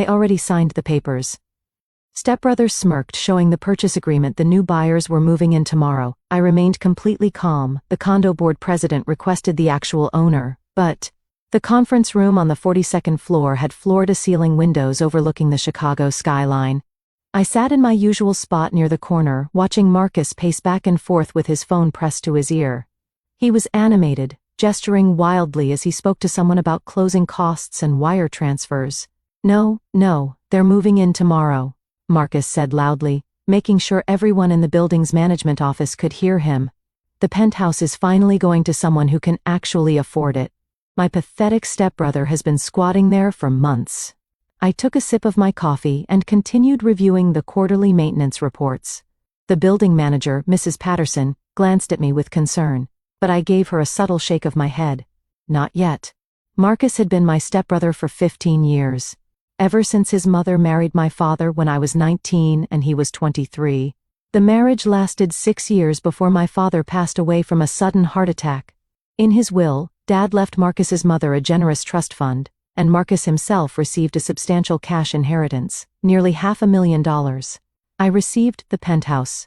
I already signed the papers. Stepbrother smirked, showing the purchase agreement. The new buyers were moving in tomorrow. I remained completely calm. The condo board president requested the actual owner, but the conference room on the 42nd floor had floor-to-ceiling windows overlooking the Chicago skyline. I sat in my usual spot near the corner, watching Marcus pace back and forth with his phone pressed to his ear. He was animated, gesturing wildly as he spoke to someone about closing costs and wire transfers. No, they're moving in tomorrow," Marcus said loudly, making sure everyone in the building's management office could hear him. "The penthouse is finally going to someone who can actually afford it. My pathetic stepbrother has been squatting there for months." I took a sip of my coffee and continued reviewing the quarterly maintenance reports. The building manager, Mrs. Patterson, glanced at me with concern, but I gave her a subtle shake of my head. Not yet. Marcus had been my stepbrother for 15 years. Ever since his mother married my father when I was 19 and he was 23. The marriage lasted 6 years before my father passed away from a sudden heart attack. In his will, Dad left Marcus's mother a generous trust fund, and Marcus himself received a substantial cash inheritance, nearly $500,000. I received the penthouse.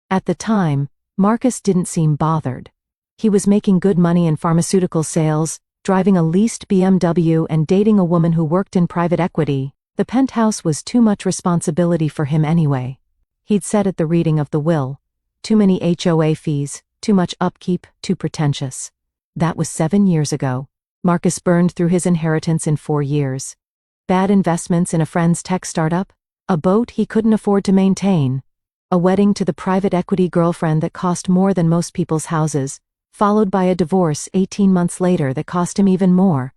At the time, Marcus didn't seem bothered. He was making good money in pharmaceutical sales, driving a leased BMW and dating a woman who worked in private equity. The penthouse was too much responsibility for him anyway. He'd said at the reading of the will, "Too many HOA fees, too much upkeep, too pretentious." That was 7 years ago. Marcus burned through his inheritance in 4 years. Bad investments in a friend's tech startup, a boat he couldn't afford to maintain, a wedding to the private equity girlfriend that cost more than most people's houses, followed by a divorce 18 months later that cost him even more.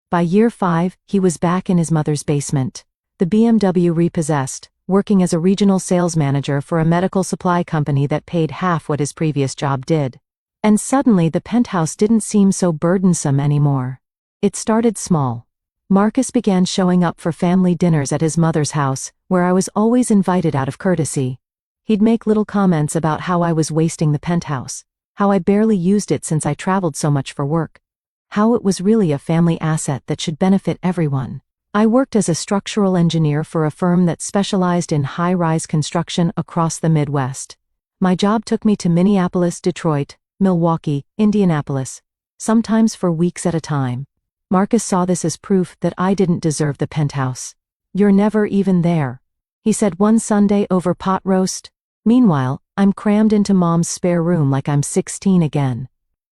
By year 5, he was back in his mother's basement, the BMW repossessed, working as a regional sales manager for a medical supply company that paid half what his previous job did. And suddenly the penthouse didn't seem so burdensome anymore. It started small. Marcus began showing up for family dinners at his mother's house, where I was always invited out of courtesy. He'd make little comments about how I was wasting the penthouse, how I barely used it since I traveled so much for work, how it was really a family asset that should benefit everyone. I worked as a structural engineer for a firm that specialized in high-rise construction across the Midwest. My job took me to Minneapolis, Detroit, Milwaukee, Indianapolis, sometimes for weeks at a time. Marcus saw this as proof that I didn't deserve the penthouse. "You're never even there," he said one Sunday over pot roast. Meanwhile, I'm crammed into Mom's spare room like I'm 16 again.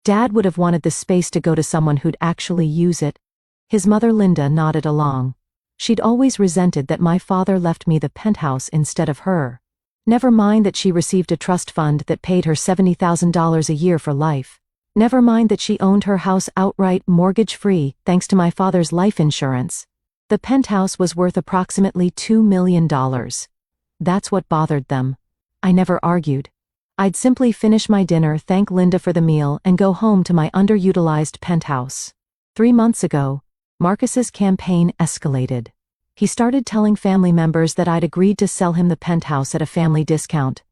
Dad would have wanted the space to go to someone who'd actually use it. His mother Linda nodded along. She'd always resented that my father left me the penthouse instead of her. Never mind that she received a trust fund that paid her $70,000 a year for life. Never mind that she owned her house outright mortgage-free thanks to my father's life insurance. The penthouse was worth approximately $2 million. That's what bothered them. I never argued. I'd simply finish my dinner, thank Linda for the meal, and go home to my underutilized penthouse. 3 months ago, Marcus's campaign escalated. He started telling family members that I'd agreed to sell him the penthouse at a family discount.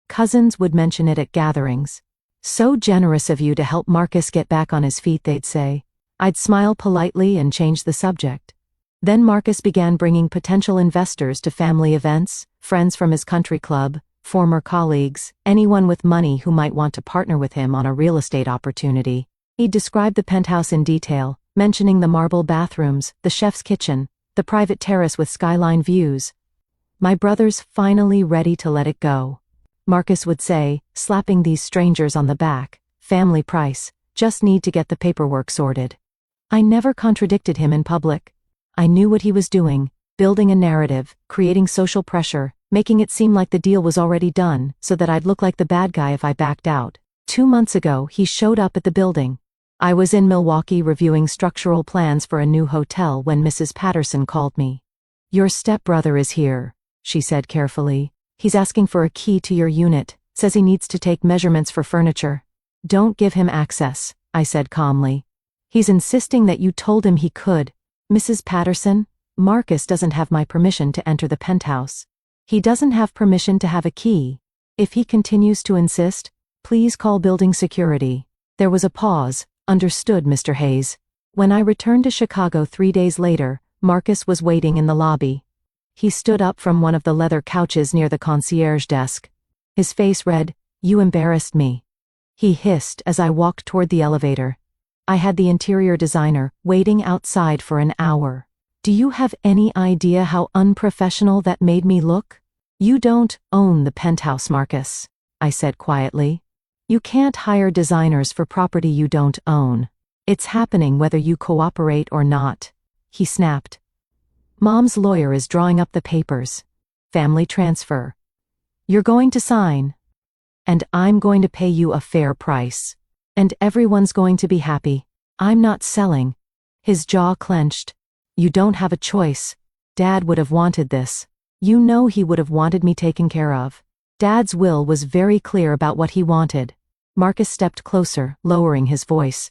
Cousins would mention it at gatherings. "So generous of you to help Marcus get back on his feet," they'd say. I'd smile politely and change the subject. Then Marcus began bringing potential investors to family events, friends from his country club, former colleagues, anyone with money who might want to partner with him on a real estate opportunity. He'd describe the penthouse in detail, mentioning the marble bathrooms, the chef's kitchen, the private terrace with skyline views. "My brother's finally ready to let it go," Marcus would say, slapping these strangers on the back. "Family price, just need to get the paperwork sorted." I never contradicted him in public. I knew what he was doing, building a narrative, creating social pressure, making it seem like the deal was already done, so that I'd look like the bad guy if I backed out. 2 months ago, he showed up at the building. I was in Milwaukee reviewing structural plans for a new hotel when Mrs. Patterson called me. "Your stepbrother is here," she said carefully. "He's asking for a key to your unit, says he needs to take measurements for furniture." "Don't give him access," I said calmly. "He's insisting that you told him he could." "Mrs. Patterson, Marcus doesn't have my permission to enter the penthouse. He doesn't have permission to have a key. If he continues to insist, please call building security." There was a pause. "Understood, Mr. Hayes." When I returned to Chicago 3 days later, Marcus was waiting in the lobby. He stood up from one of the leather couches near the concierge desk. His face read, "You embarrassed me," he hissed as I walked toward the elevator. I had the interior designer waiting outside for an hour. "Do you have any idea how unprofessional that made me look?" "You don't own the penthouse, Marcus," I said quietly. "You can't hire designers for property you don't own. It's happening whether you cooperate or not," he snapped. "Mom's lawyer is drawing up the papers. Family transfer. You're going to sign. And I'm going to pay you a fair price. And everyone's going to be happy. I'm not selling." His jaw clenched. "You don't have a choice. Dad would have wanted this. You know he would have wanted me taken care of." Dad's will was very clear about what he wanted. Marcus stepped closer, lowering his voice.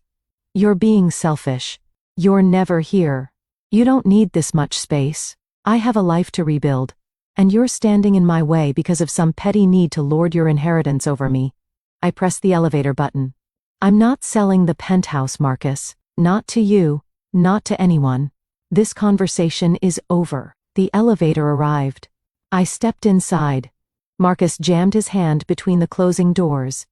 "You're being selfish. You're never here. You don't need this much space. I have a life to rebuild. And you're standing in my way because of some petty need to lord your inheritance over me." I pressed the elevator button. "I'm not selling the penthouse, Marcus. Not to you. Not to anyone. This conversation is over." The elevator arrived. I stepped inside. Marcus jammed his hand between the closing doors.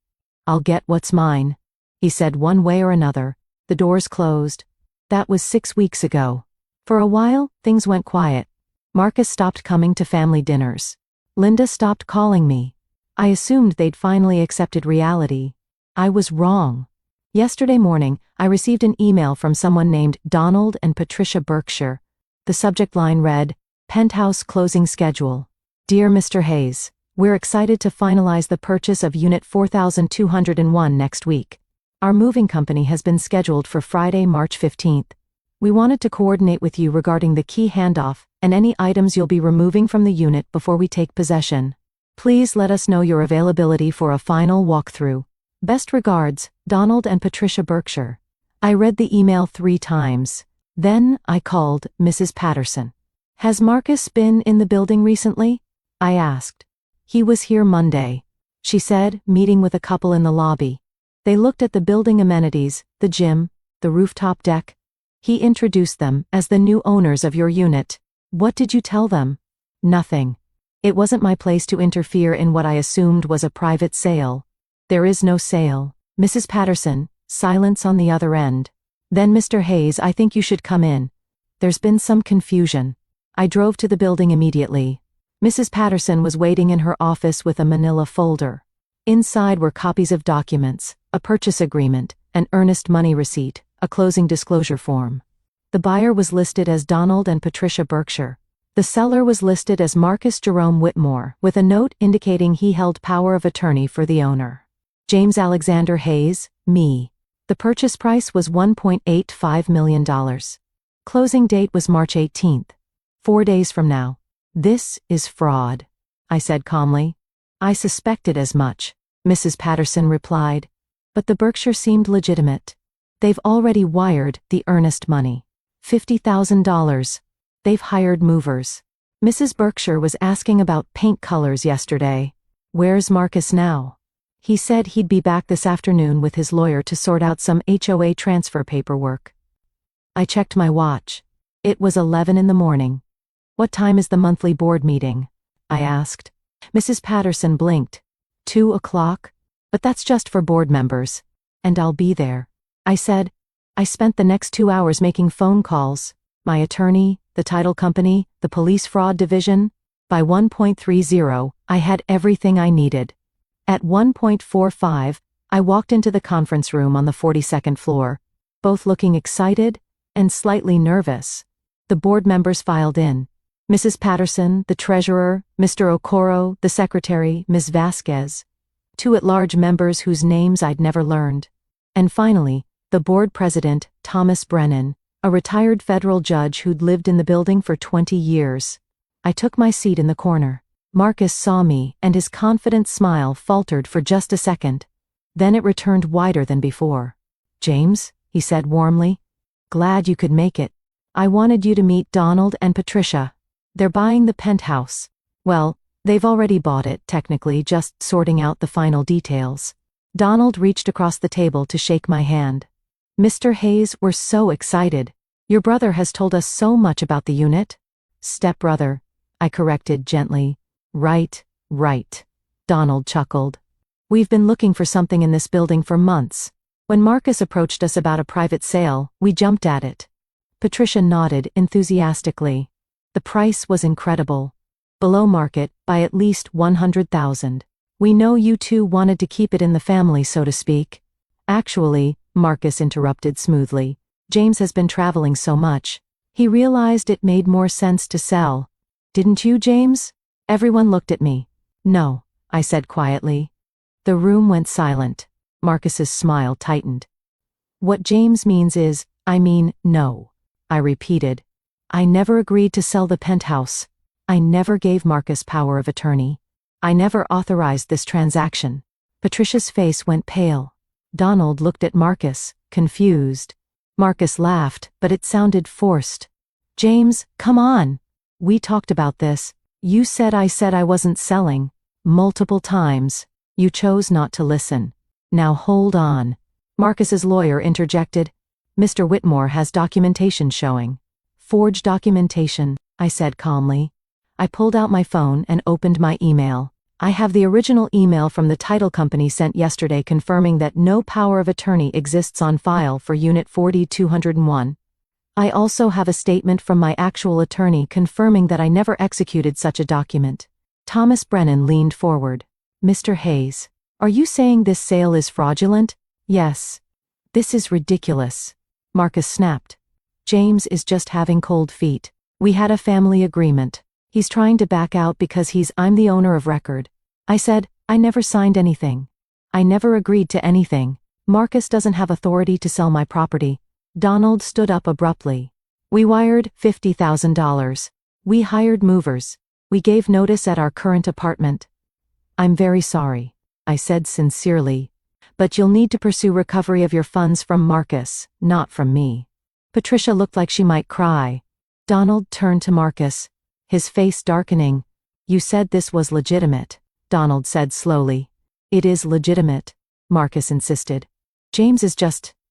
"I'll get what's mine," he said one way or another. The doors closed. That was 6 weeks ago. For a while, things went quiet. Marcus stopped coming to family dinners. Linda stopped calling me. I assumed they'd finally accepted reality. I was wrong. Yesterday morning, I received an email from someone named Donald and Patricia Berkshire. The subject line read, "Penthouse closing schedule. Dear Mr. Hayes, we're excited to finalize the purchase of Unit 4201 next week. Our moving company has been scheduled for Friday, March 15th. We wanted to coordinate with you regarding the key handoff and any items you'll be removing from the unit before we take possession. Please let us know your availability for a final walkthrough. Best regards, Donald and Patricia Berkshire." I read the email 3 times. Then I called Mrs. Patterson. "Has Marcus been in the building recently?" I asked. "He was here Monday," she said, meeting with a couple in the lobby. They looked at the building amenities, the gym, the rooftop deck. He introduced them as the new owners of your unit. What did you tell them?" "Nothing. It wasn't my place to interfere in what I assumed was a private sale." "There is no sale." Mrs. Patterson, silence on the other end. "Then Mr. Hayes, I think you should come in. There's been some confusion." I drove to the building immediately. Mrs. Patterson was waiting in her office with a manila folder. Inside were copies of documents, a purchase agreement, an earnest money receipt, a closing disclosure form. The buyer was listed as Donald and Patricia Berkshire. The seller was listed as Marcus Jerome Whitmore, with a note indicating he held power of attorney for the owner. James Alexander Hayes, me. The purchase price was $1.85 million. Closing date was March 18th. 4 days from now. "This is fraud," I said calmly. "I suspected as much," Mrs. Patterson replied. But the Berkshire seemed legitimate. "They've already wired the earnest money. $50,000. They've hired movers. Mrs. Berkshire was asking about paint colors yesterday. Where's Marcus now?" He said he'd be back this afternoon with his lawyer to sort out some HOA transfer paperwork. I checked my watch. It was 11 in the morning. "What time is the monthly board meeting?" I asked. Mrs. Patterson blinked. 2 o'clock? But that's just for board members. And I'll be there. I said. I spent the next 2 hours making phone calls. My attorney, the title company, the police fraud division. By 1.30, I had everything I needed. At 1.45, I walked into the conference room on the 42nd floor, both looking excited and slightly nervous. The board members filed in. Mrs. Patterson, the treasurer, Mr. Okoro, the secretary, Ms. Vasquez. 2 at-large members whose names I'd never learned. And finally, the board president, Thomas Brennan, a retired federal judge who'd lived in the building for 20 years. I took my seat in the corner. Marcus saw me, and his confident smile faltered for just a second. Then it returned wider than before. "James," he said warmly. "Glad you could make it. I wanted you to meet Donald and Patricia. They're buying the penthouse. Well, they've already bought it, technically, just sorting out the final details." Donald reached across the table to shake my hand. "Mr. Hayes, we're so excited. Your brother has told us so much about the unit." "Stepbrother," I corrected gently. Right. Donald chuckled. We've been looking for something in this building for months. When Marcus approached us about a private sale, we jumped at it. Patricia nodded enthusiastically. The price was incredible. Below market, by at least $100,000. We know you two wanted to keep it in the family, so to speak. Actually, Marcus interrupted smoothly, James has been traveling so much. He realized it made more sense to sell. Didn't you, James? Everyone looked at me. No, I said quietly. The room went silent. Marcus's smile tightened. What James means is, I mean, no. I repeated. I never agreed to sell the penthouse. I never gave Marcus power of attorney. I never authorized this transaction. Patricia's face went pale. Donald looked at Marcus, confused. Marcus laughed, but it sounded forced. James, come on. We talked about this. You said I wasn't selling. Multiple times. You chose not to listen. Now hold on. Marcus's lawyer interjected. Mr. Whitmore has documentation showing. Forged documentation, I said calmly. I pulled out my phone and opened my email. I have the original email from the title company sent yesterday confirming that no power of attorney exists on file for Unit 4201. I also have a statement from my actual attorney confirming that I never executed such a document. Thomas Brennan leaned forward. Mr. Hayes, are you saying this sale is fraudulent? Yes. This is ridiculous. Marcus snapped. James is just having cold feet. We had a family agreement. He's trying to back out because I'm the owner of record. I said, I never signed anything. I never agreed to anything. Marcus doesn't have authority to sell my property. Donald stood up abruptly. We wired $50,000. We hired movers. We gave notice at our current apartment. I'm very sorry, I said sincerely. But you'll need to pursue recovery of your funds from Marcus, not from me. Patricia looked like she might cry. Donald turned to Marcus, his face darkening. You said this was legitimate, Donald said slowly. It is legitimate, Marcus insisted. James is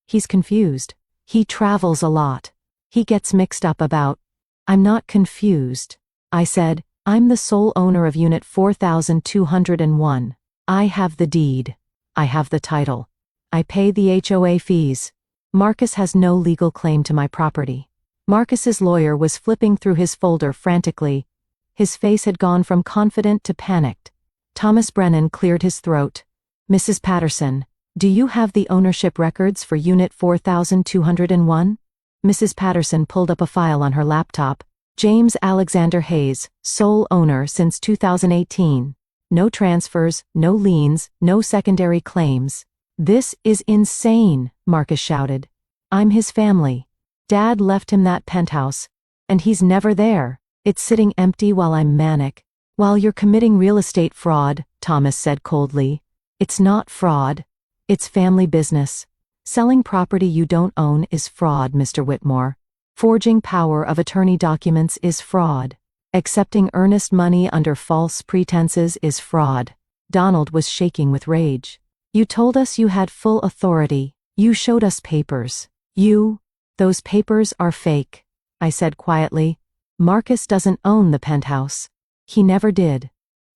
he's confused. He travels a lot. He gets mixed up about. I'm not confused, I said. I'm the sole owner of Unit 4201. I have the deed. I have the title. I pay the HOA fees. Marcus has no legal claim to my property. Marcus's lawyer was flipping through his folder frantically. His face had gone from confident to panicked. Thomas Brennan cleared his throat. Mrs. Patterson, do you have the ownership records for Unit 4201? Mrs. Patterson pulled up a file on her laptop. James Alexander Hayes, sole owner since 2018. No transfers, no liens, no secondary claims. This is insane, Marcus shouted. I'm his family. Dad left him that penthouse. And he's never there. It's sitting empty while I'm manic. While you're committing real estate fraud, Thomas said coldly. It's not fraud. It's family business. Selling property you don't own is fraud, Mr. Whitmore. Forging power of attorney documents is fraud. Accepting earnest money under false pretenses is fraud. Donald was shaking with rage. You told us you had full authority. You showed us papers. Those papers are fake, I said quietly. Marcus doesn't own the penthouse. He never did.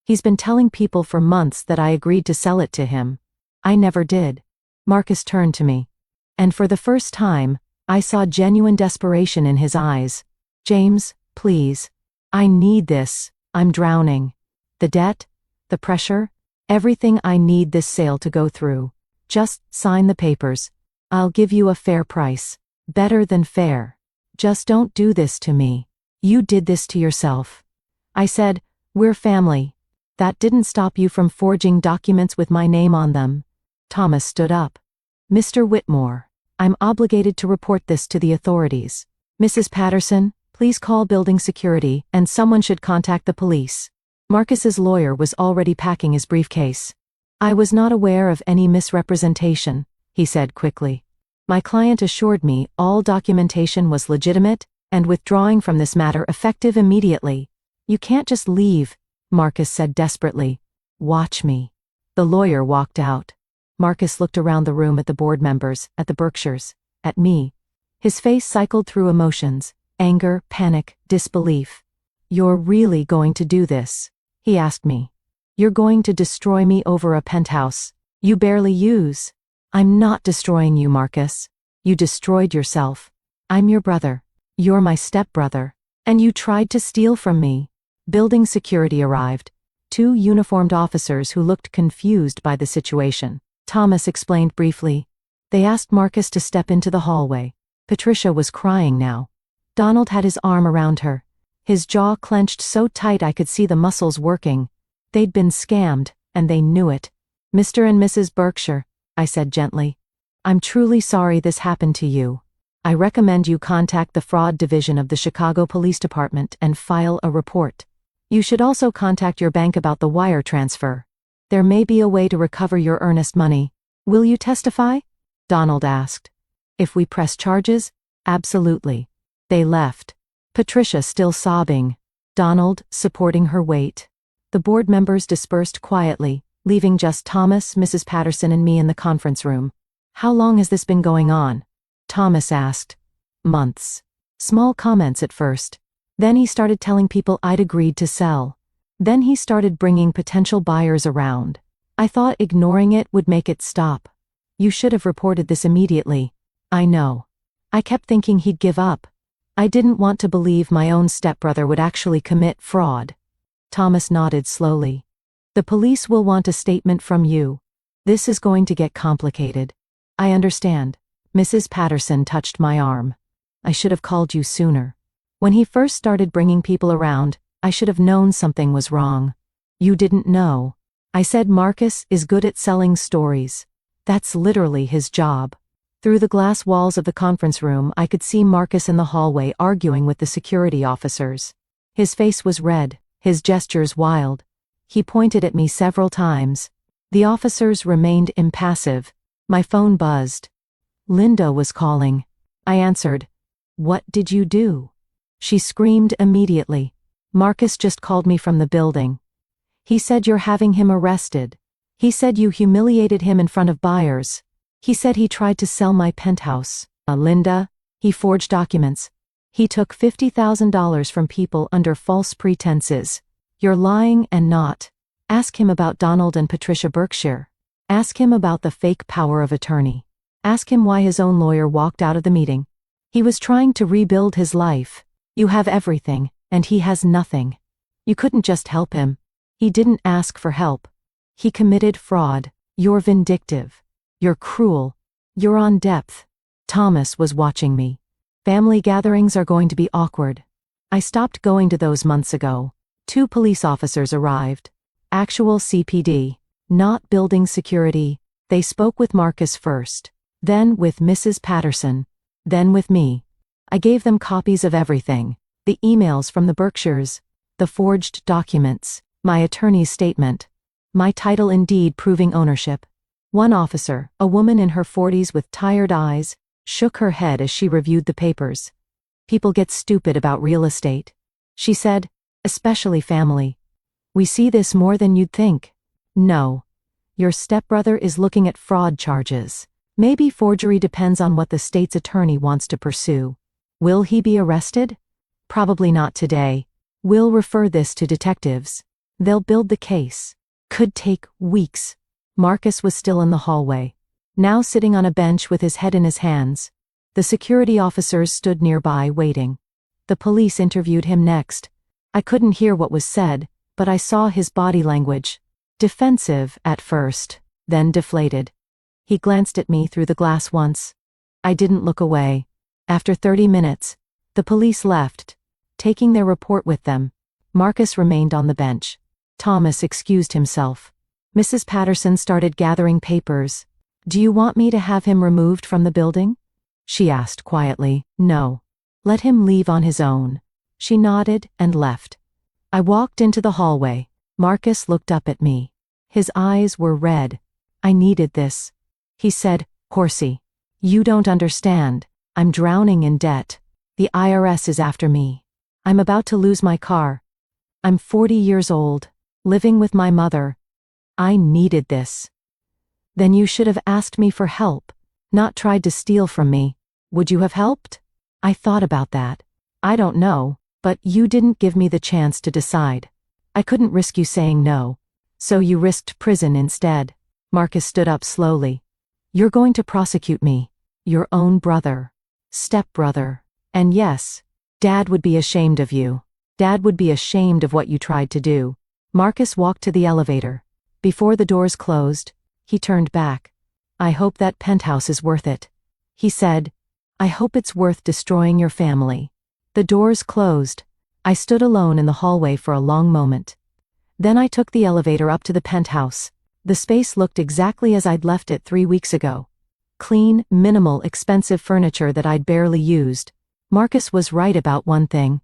He's been telling people for months that I agreed to sell it to him. I never did. Marcus turned to me. And for the first time, I saw genuine desperation in his eyes. James, please. I need this. I'm drowning. The debt, the pressure, everything. I need this sale to go through. Just sign the papers. I'll give you a fair price. Better than fair. Just don't do this to me. You did this to yourself. I said, we're family. That didn't stop you from forging documents with my name on them. Thomas stood up. Mr. Whitmore, I'm obligated to report this to the authorities. Mrs. Patterson, please call building security, and someone should contact the police. Marcus's lawyer was already packing his briefcase. I was not aware of any misrepresentation, he said quickly. My client assured me all documentation was legitimate, and withdrawing from this matter effective immediately. You can't just leave, Marcus said desperately. Watch me. The lawyer walked out. Marcus looked around the room at the board members, at the Berkshires, at me. His face cycled through emotions, anger, panic, disbelief. "You're really going to do this?" he asked me. "You're going to destroy me over a penthouse you barely use?" "I'm not destroying you, Marcus. You destroyed yourself. I'm your brother. You're my stepbrother. And you tried to steal from me." Building security arrived. 2 uniformed officers who looked confused by the situation. Thomas explained briefly. They asked Marcus to step into the hallway. Patricia was crying now. Donald had his arm around her. His jaw clenched so tight I could see the muscles working. They'd been scammed, and they knew it. "Mr. and Mrs. Berkshire," I said gently. "I'm truly sorry this happened to you. I recommend you contact the fraud division of the Chicago Police Department and file a report. You should also contact your bank about the wire transfer. There may be a way to recover your earnest money. Will you testify?" Donald asked. "If we press charges?" "Absolutely." They left. Patricia still sobbing. Donald supporting her weight. The board members dispersed quietly, leaving just Thomas, Mrs. Patterson, and me in the conference room. "How long has this been going on?" Thomas asked. "Months." Small comments at first. Then he started telling people I'd agreed to sell. Then he started bringing potential buyers around. I thought ignoring it would make it stop. "You should have reported this immediately." "I know. I kept thinking he'd give up. I didn't want to believe my own stepbrother would actually commit fraud." Thomas nodded slowly. "The police will want a statement from you. This is going to get complicated." "I understand." Mrs. Patterson touched my arm. "I should have called you sooner. When he first started bringing people around, I should have known something was wrong." "You didn't know." I said Marcus is good at selling stories. That's literally his job. Through the glass walls of the conference room, I could see Marcus in the hallway arguing with the security officers. His face was red, his gestures wild. He pointed at me several times. The officers remained impassive. My phone buzzed. Linda was calling. I answered. "What did you do?" She screamed immediately. "Marcus just called me from the building. He said you're having him arrested. He said you humiliated him in front of buyers. He said he tried to sell my penthouse." "Linda, he forged documents. He took $50,000 from people under false pretenses. You're lying and not. Ask him about Donald and Patricia Berkshire. Ask him about the fake power of attorney. Ask him why his own lawyer walked out of the meeting. He was trying to rebuild his life. You have everything, and he has nothing. You couldn't just help him. He didn't ask for help. He committed fraud. You're vindictive. You're cruel. You're on depth." Thomas was watching me. "Family gatherings are going to be awkward. I stopped going to those months ago." 2 police officers arrived. Actual CPD. Not building security. They spoke with Marcus first. Then with Mrs. Patterson. Then with me. I gave them copies of everything. The emails from the Berkshires. The forged documents. My attorney's statement. My title and deed proving ownership. One officer, a woman in her 40s with tired eyes, shook her head as she reviewed the papers. "People get stupid about real estate," she said, "especially family. We see this more than you'd think. No. Your stepbrother is looking at fraud charges. Maybe forgery, depends on what the state's attorney wants to pursue. Will he be arrested? Probably not today. We'll refer this to detectives. They'll build the case. Could take weeks." Marcus was still in the hallway, now sitting on a bench with his head in his hands. The security officers stood nearby waiting. The police interviewed him next. I couldn't hear what was said, but I saw his body language. Defensive at first, then deflated. He glanced at me through the glass once. I didn't look away. After 30 minutes, the police left, taking their report with them. Marcus remained on the bench. Thomas excused himself. Mrs. Patterson started gathering papers. "Do you want me to have him removed from the building?" she asked quietly. "No. Let him leave on his own." She nodded and left. I walked into the hallway. Marcus looked up at me. His eyes were red. "I needed this." He said, "Horsey, you don't understand. I'm drowning in debt. The IRS is after me. I'm about to lose my car. I'm 40 years old, living with my mother. I needed this." "Then you should have asked me for help, not tried to steal from me. Would you have helped?" I thought about that. I don't know. But you didn't give me the chance to decide. I couldn't risk you saying no. So you risked prison instead. Marcus stood up slowly. You're going to prosecute me. Your own brother. Stepbrother. And yes, Dad would be ashamed of you. Dad would be ashamed of what you tried to do. Marcus walked to the elevator. Before the doors closed, he turned back. I hope that penthouse is worth it. He said, I hope it's worth destroying your family. The doors closed. I stood alone in the hallway for a long moment. Then I took the elevator up to the penthouse. The space looked exactly as I'd left it 3 weeks ago. Clean, minimal, expensive furniture that I'd barely used. Marcus was right about one thing.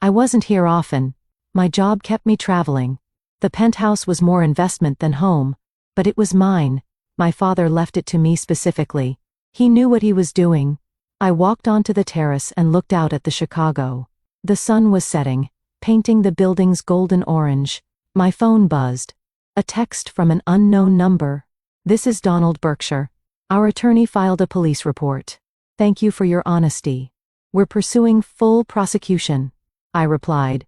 I wasn't here often. My job kept me traveling. The penthouse was more investment than home, but it was mine. My father left it to me specifically. He knew what he was doing. I walked onto the terrace and looked out at the Chicago. The sun was setting, painting the buildings golden orange. My phone buzzed. A text from an unknown number. This is Donald Berkshire. Our attorney filed a police report. Thank you for your honesty. We're pursuing full prosecution. I replied.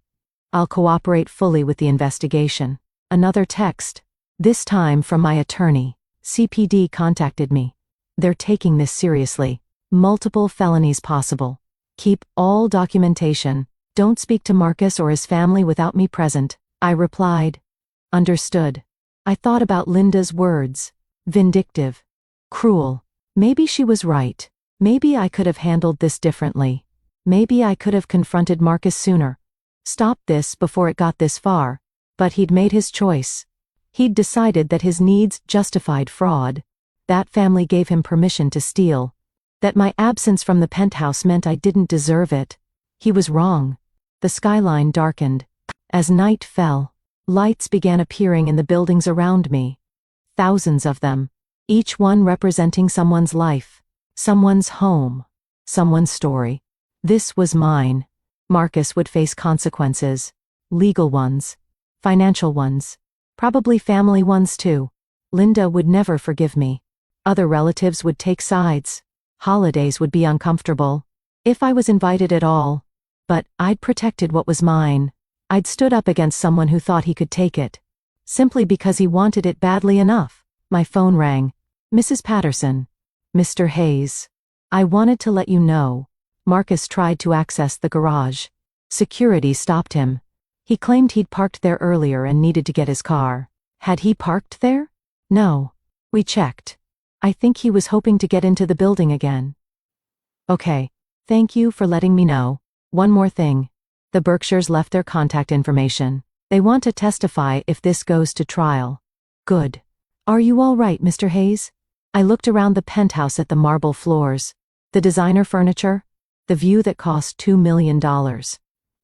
I'll cooperate fully with the investigation. Another text. This time from my attorney. CPD contacted me. They're taking this seriously. Multiple felonies possible. Keep all documentation. Don't speak to Marcus or his family without me present. I replied. Understood. I thought about Linda's words. Vindictive. Cruel. Maybe she was right. Maybe I could have handled this differently. Maybe I could have confronted Marcus sooner. Stopped this before it got this far. But he'd made his choice. He'd decided that his needs justified fraud. That family gave him permission to steal. That my absence from the penthouse meant I didn't deserve it. He was wrong. The skyline darkened. As night fell, lights began appearing in the buildings around me. Thousands of them. Each one representing someone's life. Someone's home. Someone's story. This was mine. Marcus would face consequences. Legal ones. Financial ones. Probably family ones too. Linda would never forgive me. Other relatives would take sides. Holidays would be uncomfortable. If I was invited at all. But I'd protected what was mine. I'd stood up against someone who thought he could take it. Simply because he wanted it badly enough. My phone rang. Mrs. Patterson. Mr. Hayes. I wanted to let you know. Marcus tried to access the garage. Security stopped him. He claimed he'd parked there earlier and needed to get his car. Had he parked there? No. We checked. I think he was hoping to get into the building again. Okay. Thank you for letting me know. One more thing. The Berkshires left their contact information. They want to testify if this goes to trial. Good. Are you all right, Mr. Hayes? I looked around the penthouse at the marble floors. The designer furniture. The view that cost $2 million.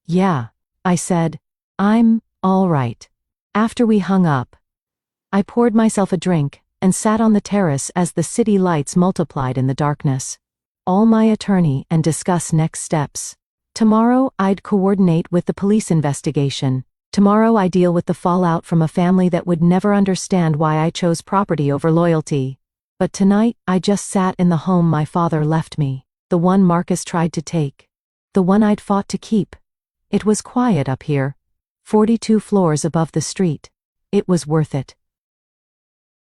Yeah, I said. I'm all right. After we hung up, I poured myself a drink and sat on the terrace as the city lights multiplied in the darkness. Call my attorney and discuss next steps. Tomorrow I'd coordinate with the police investigation. Tomorrow I deal with the fallout from a family that would never understand why I chose property over loyalty. But tonight I just sat in the home my father left me, the one Marcus tried to take, the one I'd fought to keep. It was quiet up here, 42 floors above the street. It was worth it.